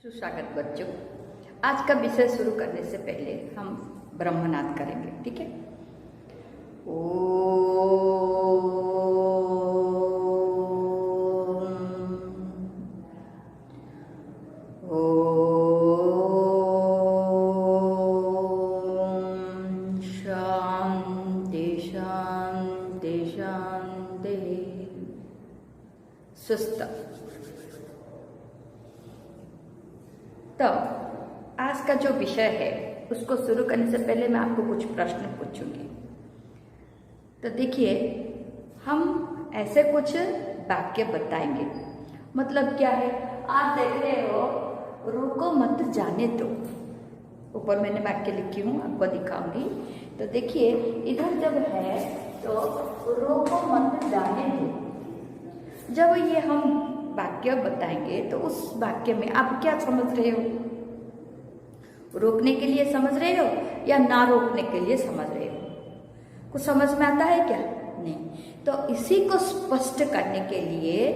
सुस्वागत बच्चों। आज का विषय शुरू करने से पहले हम ब्रह्मनाद करेंगे, ठीक है। ओम शांति शांति शांति। सुस्त। तो आज का जो विषय है उसको शुरू करने से पहले मैं आपको कुछ प्रश्न पूछूंगी। तो देखिए, हम ऐसे कुछ वाक्य बताएंगे। मतलब क्या है, आप देख रहे हो रोको मत जाने दो। ऊपर मैंने वाक्य लिखी हूँ, आपको दिखाऊंगी। तो देखिए, इधर जब है तो रोको मत जाने दो। जब ये हम वाक्य बताएंगे तो उस वाक्य में आप क्या समझ रहे हो? रोकने के लिए समझ रहे हो या ना रोकने के लिए समझ रहे हो? कुछ समझ में आता है क्या? नहीं। तो इसी को स्पष्ट करने के लिए,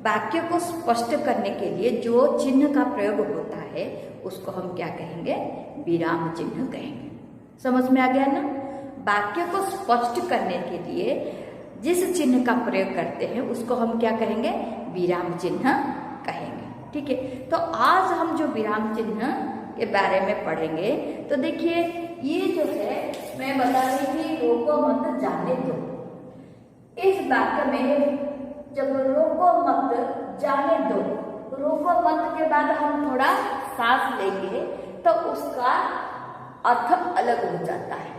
वाक्य को स्पष्ट करने के लिए जो चिन्ह का प्रयोग होता है उसको हम क्या कहेंगे? विराम चिन्ह कहेंगे। समझ में आ गया ना? वाक्य को स्पष्ट करने के लिए जिस चिन्ह का प्रयोग करते हैं उसको हम क्या कहेंगे? विराम चिन्ह कहेंगे, ठीक है। तो आज हम जो विराम चिन्ह के बारे में पढ़ेंगे, तो देखिए ये जो है मैं बता रही थी रोको मत जाने दो। इस वाक्य में जब रोको मत जाने दो, रोको मत के बाद हम थोड़ा सांस लेंगे तो उसका अर्थ अलग हो जाता है।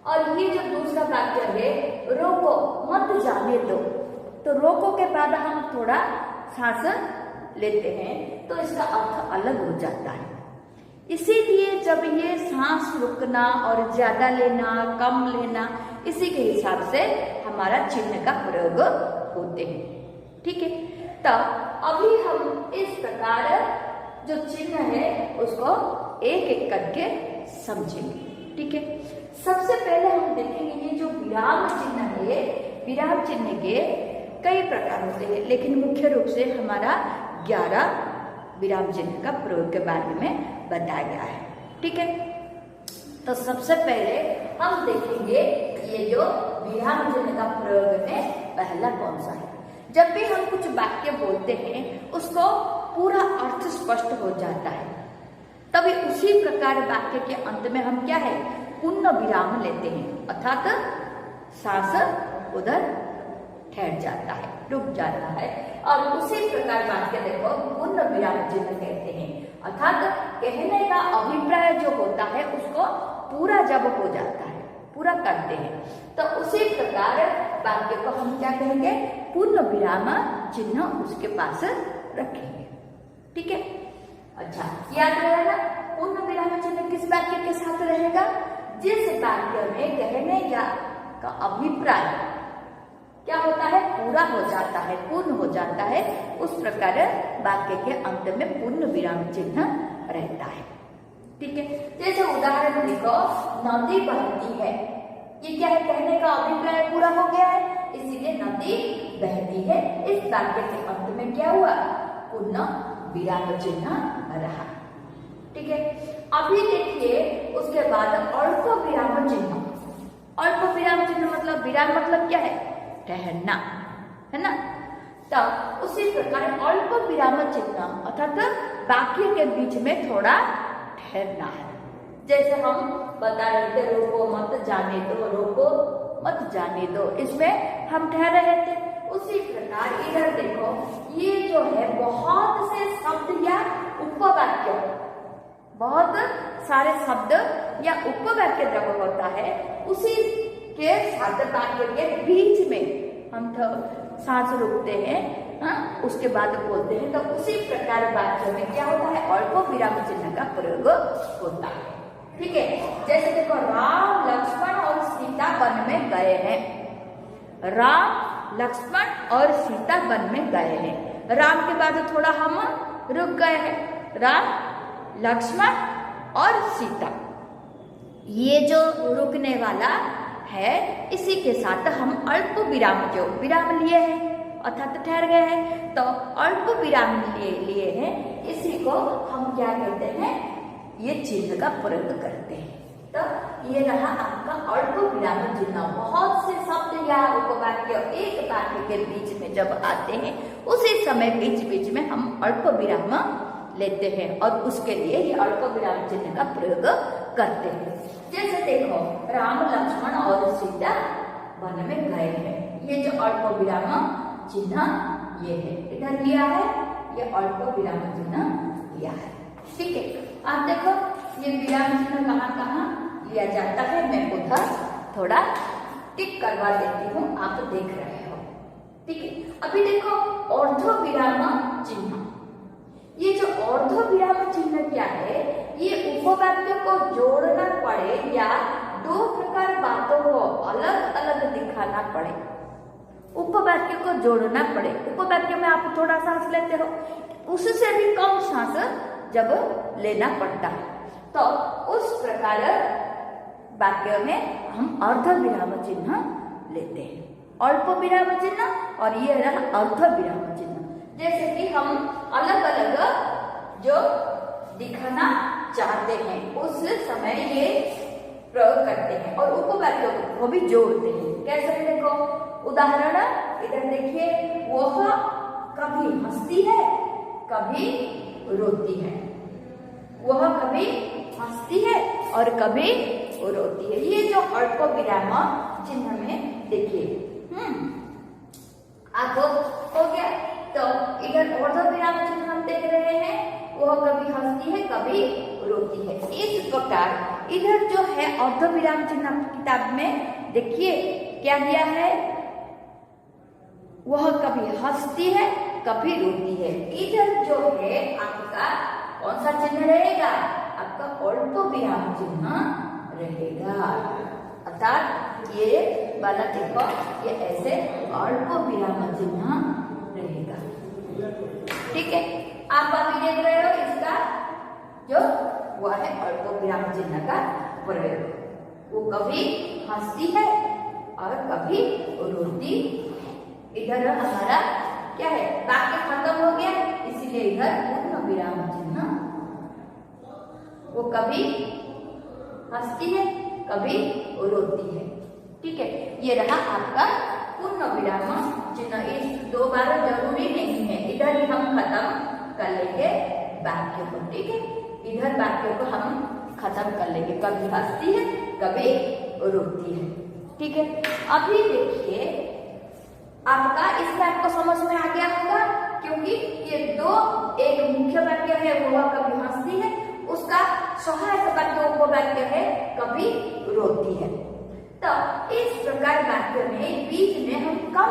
और ये जो दूसरा वाक्य है रोको मत जाने दो, तो रोको के बाद हम थोड़ा सांस लेते हैं तो इसका अर्थ अलग हो जाता है। इसीलिए जब ये सांस रुकना और ज्यादा लेना, कम लेना, इसी के हिसाब से हमारा चिन्ह का प्रयोग होते हैं, ठीक है। तो अभी हम इस प्रकार जो चिन्ह है उसको एक एक करके समझेंगे, ठीक है। सबसे पहले हम देखेंगे ये जो विराम चिन्ह है, विराम चिन्ह के कई प्रकार होते हैं, लेकिन मुख्य रूप से हमारा 11 विराम चिन्ह का प्रयोग के बारे में बताया गया है, ठीक है। तो सबसे पहले हम देखेंगे ये जो विराम चिन्ह का प्रयोग में पहला कौन सा है। जब भी हम कुछ वाक्य बोलते हैं उसको पूरा अर्थ स्पष्ट हो जाता है, तभी उसी प्रकार वाक्य के अंत में हम क्या है? पूर्ण विराम लेते हैं, अर्थात सांस उधर ठहर जाता है, रुक जाता है। और उसी प्रकार वाक्य देखो पूर्ण विराम चिन्ह कहते हैं, अर्थात कहने का अभिप्राय जो होता है उसको पूरा जब हो जाता है, पूरा करते हैं, तो उसी प्रकार वाक्य को हम क्या कहेंगे? पूर्ण विराम चिन्ह उसके पास रखेंगे, ठीक है। अच्छा, याद रहेगा पूर्ण विराम चिन्ह किस वाक्य के साथ रहेगा? जिस वाक्य में कहने का अभिप्राय क्या होता है? पूरा हो जाता है, पूर्ण हो जाता है, उस प्रकार वाक्य के अंत में पूर्ण विराम चिन्ह रहता है, ठीक है। जैसे उदाहरण देखो, नदी बहती है, ये क्या है? कहने का अभिप्राय पूरा हो गया है, इसीलिए नदी बहती है। इस वाक्य के अंत में क्या हुआ? पूर्ण विराम चिन्ह रहा, ठीक है। अभी देखिए उसके बाद अल्प विराम चिन्ह। अल्प विराम चिन्ह मतलब विराम मतलब क्या है? ठहरना, है ना। तो उसी प्रकार अल्प विराम चिन्ह अर्थात वाक्य के बीच में थोड़ा ठहरना है। जैसे हम बता रहे थे रोको मत जाने दो, रोको मत जाने दो, इसमें हम ठहर रहे थे। उसी प्रकार इधर देखो, ये जो है बहुत से शब्द या उपवाक्य, बहुत सारे शब्द या उपवाक्य जब होता है उसी के साथ वाक्य के बीच में हम तो सांस रोकते हैं, हाँ, उसके बाद बोलते हैं। तो उसी प्रकार वाक्य में क्या होता है? अल्प विराम चिन्ह का प्रयोग होता है, ठीक है। जैसे देखो, राम लक्ष्मण और सीता वन में गए हैं। राम लक्ष्मण और सीता वन में गए हैं। राम के बाद थोड़ा हम रुक गए हैं। राम लक्ष्मण और सीता, ये जो रुकने वाला है, इसी के साथ हम अल्प विराम जो विराम लिए हैं अर्थात ठहर गए हैं, तो अल्प विराम लिए हैं, इसी को हम क्या कहते हैं, ये चिन्ह का प्रयोग करते हैं। तो ये रहा आपका अल्प विराम चिन्ह। बहुत से शब्द या उपवाक्य एक वाक्य के बीच में जब आते हैं उसी समय बीच बीच में हम अल्प विराम लेते हैं और उसके लिए ये अल्प विराम चिन्ह का प्रयोग करते हैं। जैसे देखो, राम लक्ष्मण और सीता वन में गए हैं, ये जो अल्प विराम चिन्ह ये है, इधर लिया है, ये अल्प विराम चिन्ह लिया है। ठीक है, आप देखो ये विराम चिन्ह कहाँ कहाँ लिया जाता है, मैं उधर थोड़ा टिक करवा देती हूँ, आप देख रहे हो। ठीक है, अभी देखो अर्ध विराम चिन्ह। ये जो अर्ध विराम चिन्ह क्या है, ये उपवाक्य को जोड़ना पड़े या दो प्रकार बातों को अलग अलग दिखाना पड़े, उपवाक्य को जोड़ना पड़े। उपवाक्य में आप थोड़ा सांस लेते हो, उससे भी कम सांस जब लेना पड़ता है, तो उस प्रकार वाक्य में हम अर्ध विराम चिन्ह लेते हैं, अल्प विराम चिन्ह और ये रहा अर्ध विराम चिन्ह। जैसे कि हम अलग अलग जो दिखाना चाहते हैं उस समय ये प्रयोग करते हैं और उपवाक्यों को भी जोड़ते हैं। कैसे, देखो उदाहरण इधर देखिए, वह कभी हंसती है कभी रोती है, वह कभी हंसती है और कभी रोती है। ये जो अल्प विराम चिन्ह में देखिए, आप हो गया। तो इधर अर्ध विराम चिन्ह हम देख रहे हैं, वह कभी हंसती है कभी रोती है। इस प्रकार इधर जो है अर्ध विराम चिन्ह किताब में देखिए क्या दिया है, वह कभी हंसती है कभी रोती है। इधर जो है आपका कौन सा चिन्ह रहेगा, आपका अल्प विराम चिन्ह रहेगा। अर्थात ये वाला देखो, ये ऐसे अल्प विराम चिन्ह रहेगा। ठीक है, आप अभी देख रहे हो इसका जो वह है अल्प विराम चिन्ह का प्रयोग। वो कभी हंसती है और कभी रोती। इधर हमारा क्या है, वाक्य खत्म हो गया, इसीलिए इधर पूर्ण विराम चिन्ह। वो कभी हंसती है कभी रोती है। ठीक है, ये रहा आपका पूर्ण विराम चिन्ह। इस दो बार जरूरी नहीं है, इधर ही हम खत्म कर लेंगे वाक्य को। ठीक है, इधर वाक्य को हम खत्म कर लेंगे, कभी हंसती है कभी रोती है। ठीक है, अभी देखिए आपका इस बात को समझ में आ गया होगा, क्योंकि ये दो, एक मुख्य वाक्य है वह कभी हंसती है, उसका सहायक वाक्य उपवाक्य है कभी रोती है। तो इस प्रकार वाक्य में बीच में हम कम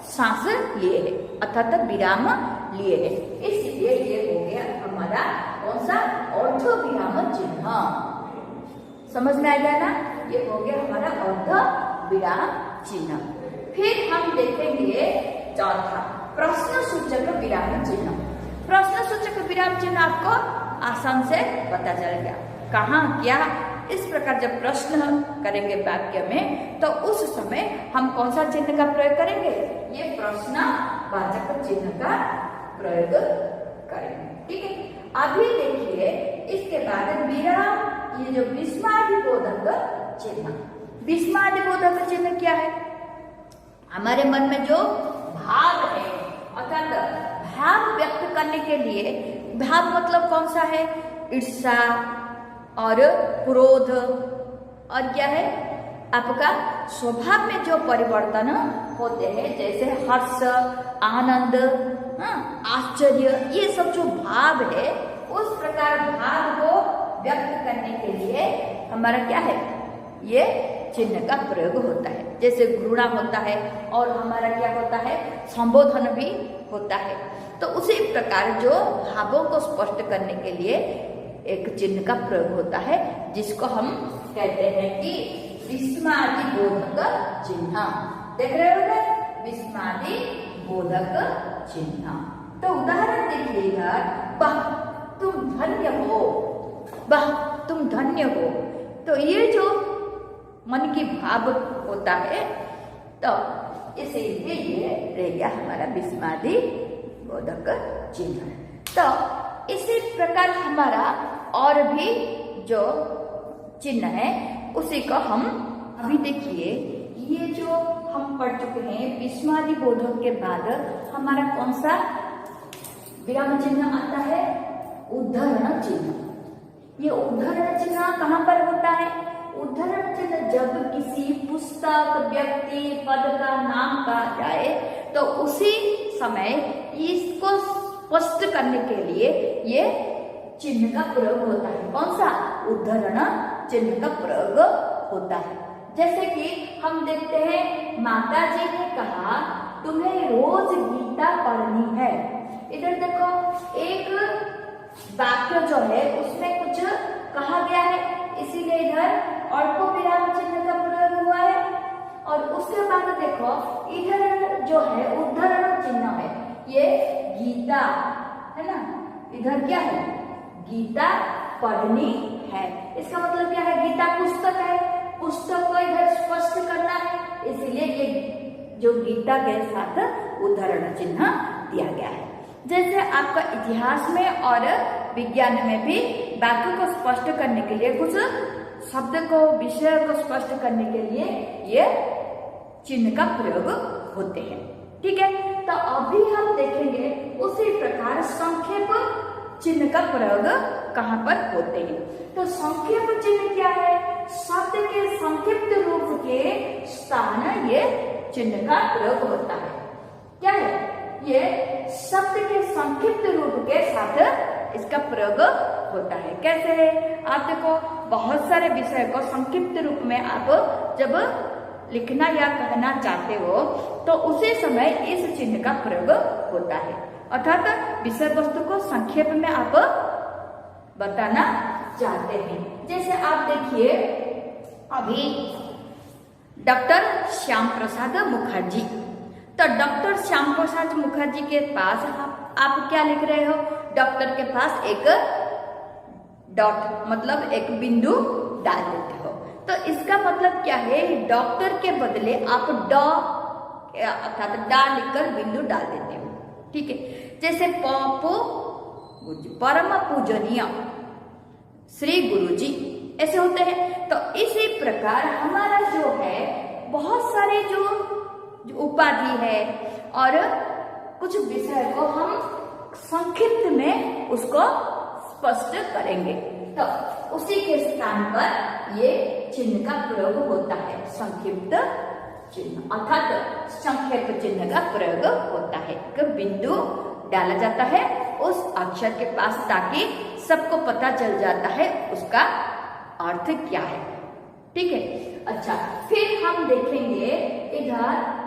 सांस लिए है, अर्थात विराम लिए है, इसलिए ये हो गया हमारा कौन सा, अर्ध विराम चिन्ह। समझ में आ गया ना, ये हो गया हमारा अर्ध विराम चिन्ह। फिर हम देखेंगे चौथा, प्रश्न सूचक विराम चिन्ह। प्रश्न सूचक विराम चिन्ह आपको आसान से पता चल गया, कहाँ क्या। इस प्रकार जब प्रश्न करेंगे वाक्य में तो उस समय हम कौन सा चिन्ह का प्रयोग करेंगे, ये प्रश्नवाचक चिन्ह का प्रयोग करेंगे। ठीक है, अभी देखिए इसके बाद विराम, ये जो विस्मयादिबोधक चिन्ह। विस्मयादिबोधक चिन्ह क्या है, हमारे मन में जो भाव है, अर्थात भाव व्यक्त करने के लिए, भाव मतलब कौन सा है, ईर्ष्या और क्रोध और क्या है आपका स्वभाव में जो परिवर्तन होते हैं, जैसे हर्ष, आनंद, आश्चर्य, ये सब जो भाव है, उस प्रकार भाव को व्यक्त करने के लिए हमारा क्या है, ये चिन्ह का प्रयोग होता है। जैसे घृणा होता है और हमारा क्या होता है, संबोधन भी होता है। तो उसी प्रकार जो भावों को स्पष्ट करने के लिए एक चिन्ह का प्रयोग होता है, जिसको हम कहते हैं कि विस्मयादिबोधक चिन्ह। देख रहे हो विस्मयादिबोधक चिन्ह। तो उदाहरण देखिएगा, वाह तुम धन्य हो, वाह तुम धन्य हो। तो ये जो मन की भाव होता है, तो इसीलिए ये रह गया हमारा विस्मयादिबोधक चिन्ह। तो इसी प्रकार हमारा और भी जो चिन्ह है उसी को हम अभी देखिए, ये जो हम पढ़ चुके हैं विस्मयादि बोधक के बाद हमारा कौन सा विराम चिन्ह आता है? उद्धरण चिन्ह। ये उद्धरण चिन्ह कहाँ पर होता है? उद्धरण चिन्ह जब किसी पुस्तक, व्यक्ति, पद का नाम कहा जाए तो उसी समय इसको स्पष्ट करने के लिए ये चिन्ह का प्रयोग होता है। कौन सा? उद्धरण चिन्ह का प्रयोग होता है। जैसे कि हम देखते हैं माता जी ने कहा तुम्हें रोज गीता पढ़नी है। इधर देखो एक वाक्य जो है उसमें कुछ कहा गया है, इसीलिए इधर अल्प विराम चिन्ह का प्रयोग हुआ है। और उसके बाद देखो इधर जो है उद्धरण चिन्ह है, ये गीता है ना, इधर क्या है? गीता पढ़नी है। इसका मतलब क्या है? गीता पुस्तक है, पुस्तक को इधर स्पष्ट करना है, इसलिए ये जो गीता के साथ उद्धरण चिन्ह दिया गया है। जैसे आपका इतिहास में और विज्ञान में भी वाक्य को स्पष्ट करने के लिए, कुछ शब्द को, विषय को स्पष्ट करने के लिए ये चिन्ह का प्रयोग होते हैं। ठीक है, तो अभी हम देखेंगे उसी प्रकार संक्षेप चिन्ह का प्रयोग कहाँ पर होते हैं। तो संक्षेप चिन्ह क्या है? शब्द के संक्षिप्त रूप के स्थान ये चिन्ह का प्रयोग होता है। क्या है? ये शब्द के संक्षिप्त रूप के साथ इसका प्रयोग होता है। कैसे है? आप देखो बहुत सारे विषय को संक्षिप्त रूप में आप जब लिखना या कहना चाहते हो तो उसी समय इस चिन्ह का प्रयोग होता है। अर्थात विषय वस्तु को संक्षेप में आप बताना चाहते हैं। जैसे आप देखिए अभी डॉक्टर श्याम प्रसाद मुखर्जी, तो डॉक्टर श्याम प्रसाद मुखर्जी के पास आप क्या लिख रहे हो? डॉक्टर के पास एक डॉट मतलब एक बिंदु डाल देते हो। तो इसका मतलब क्या है? डॉक्टर के बदले आप डॉ अर्थात डा लिखकर बिंदु डाल देते हो। ठीक है, जैसे परम पूजनीय श्री गुरुजी ऐसे होते हैं। तो इसी प्रकार हमारा जो है बहुत सारे जो उपाधि है और कुछ विषय को हम संक्षिप्त में उसको स्पष्ट करेंगे, तो उसी के स्थान पर ये चिन्ह का प्रयोग होता है, संक्षिप्त चिन्ह अर्थात संक्षेप चिन्ह का प्रयोग होता है। एक बिंदु डाला जाता है उस अक्षर के पास ताकि सबको पता चल जाता है उसका अर्थ क्या है। ठीक है, अच्छा फिर हम देखेंगे इधर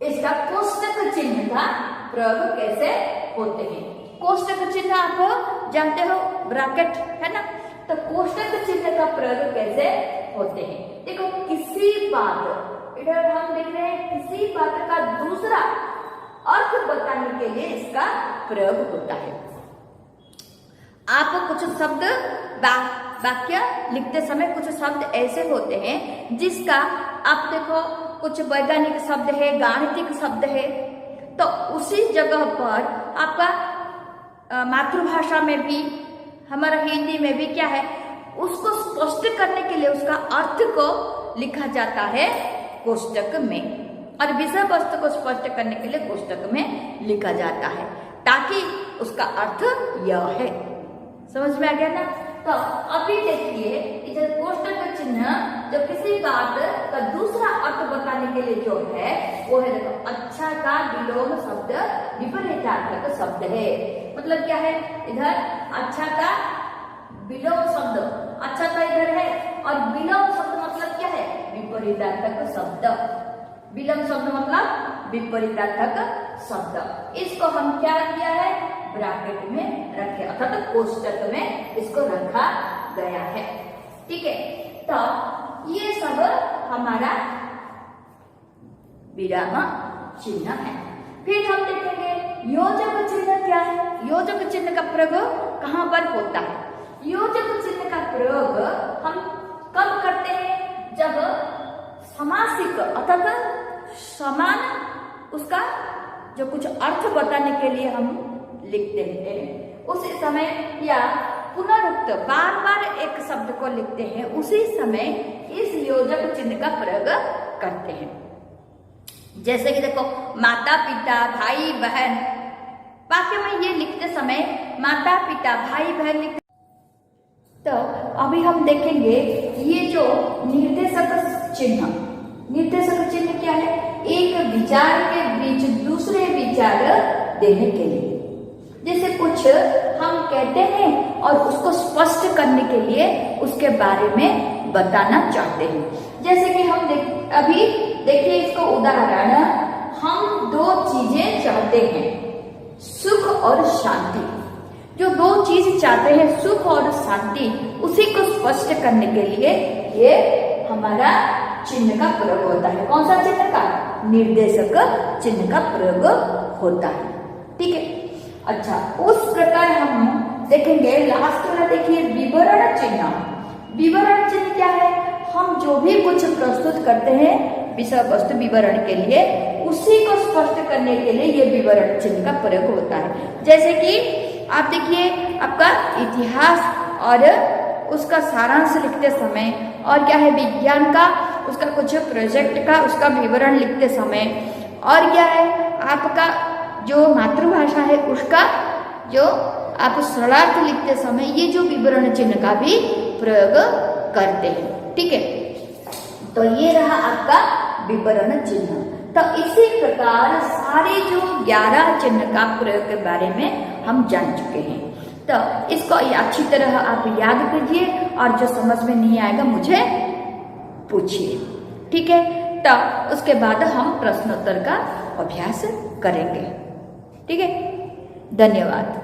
इसका कोष्टक चिन्ह का प्रयोग कैसे होते हैं। कोष्टक चिन्ह आप जानते हो, ब्रैकेट है ना, तो कोष्टक चिन्ह का प्रयोग कैसे होते हैं? देखो किसी बात, इधर हम देख रहे हैं किसी बात का दूसरा अर्थ बताने के लिए इसका प्रयोग होता है। आप कुछ शब्द वाक्य लिखते समय कुछ शब्द ऐसे होते हैं जिसका आप देखो कुछ वैज्ञानिक शब्द है, गाणितिक शब्द है, तो उसी जगह पर आपका मातृभाषा में भी, हमारा हिंदी में भी क्या है, उसको स्पष्ट करने के लिए उसका अर्थ को लिखा जाता है कोष्टक में, और विषय वस्तु को स्पष्ट करने के लिए कोष्टक में लिखा जाता है ताकि उसका अर्थ यह है। समझ में आ गया ना? तो अभी देखिए इधर कोष्टक चिन्ह जो किसी बात का दूसरा अर्थ बताने के लिए जो है वो है, देखो अच्छा का विलोम शब्द विपरीतार्थक शब्द है। मतलब क्या है? इधर अच्छा का विलोम शब्द, अच्छा का इधर है और विलोम शब्द मतलब क्या है? विपरीतार्थक शब्द। विलोम शब्द मतलब विपरीतार्थक शब्द। इसको हम क्या किया है? ब्रैकेट में रखे अर्थात तो कोष्टक में इसको रखा गया है। ठीक है, तो ये सब हमारा विराम चिन्ह है। फिर हम देखेंगे योजक चिन्ह क्या है। योजक चिन्ह का प्रयोग कहाँ पर होता है? योजक चिन्ह का प्रयोग हम कब करते हैं? जब समासिक अर्थात समान उसका जो कुछ अर्थ बताने के लिए हम लिखते हैं उस समय, या पुनरुक्त बार बार एक शब्द को लिखते हैं, उसी समय इस योजक चिन्ह का प्रयोग करते हैं। जैसे कि देखो, माता पिता भाई बहन, वाक्य में ये लिखते समय माता पिता भाई बहन लिखते। तो अभी हम देखेंगे ये जो निर्देशक चिन्ह क्या है? एक विचार के बीच दूसरे विचार देने के लिए। जैसे कुछ हम कहते हैं और उसको स्पष्ट करने के लिए उसके बारे में बताना चाहते हैं। जैसे कि हम अभी देखिए इसको उदाहरण, हम दो चीजें चाहते हैं, सुख और शांति। जो दो चीज चाहते हैं, सुख और शांति, उसी को स्पष्ट करने के लिए ये हमारा चिन्ह का प्रयोग होता है। कौन सा चिन्ह का? निर्देशक चिन्ह का प्रयोग होता है। ठीक है, अच्छा, उस प्रकार हम देखेंगे लास्ट में, देखिए विवरण चिन्ह। विवरण चिन्ह क्या है? हम जो भी कुछ प्रस्तुत करते हैं विषय वस्तु विवरण के लिए, उसी को स्पष्ट करने के लिए ये विवरण चिन्ह का प्रयोग होता है। जैसे कि आप देखिए, आपका इतिहास और उसका सारांश लिखते समय, और क्या है विज्ञान का, उसका कुछ प्रोजेक्ट का उसका विवरण लिखते समय, और क्या है आपका जो मातृभाषा है उसका जो आप शरणार्थ लिखते समय, ये जो विवरण चिन्ह का भी प्रयोग करते हैं। ठीक है, तो ये रहा आपका विवरण चिन्ह। तो इसी प्रकार सारे जो 11 चिन्ह का प्रयोग के बारे में हम जान चुके हैं। तो इसको अच्छी तरह आप याद कीजिए, और जो समझ में नहीं आएगा मुझे पूछिए। ठीक है, तो उसके बाद हम प्रश्नोत्तर का अभ्यास करेंगे। ठीक है, धन्यवाद।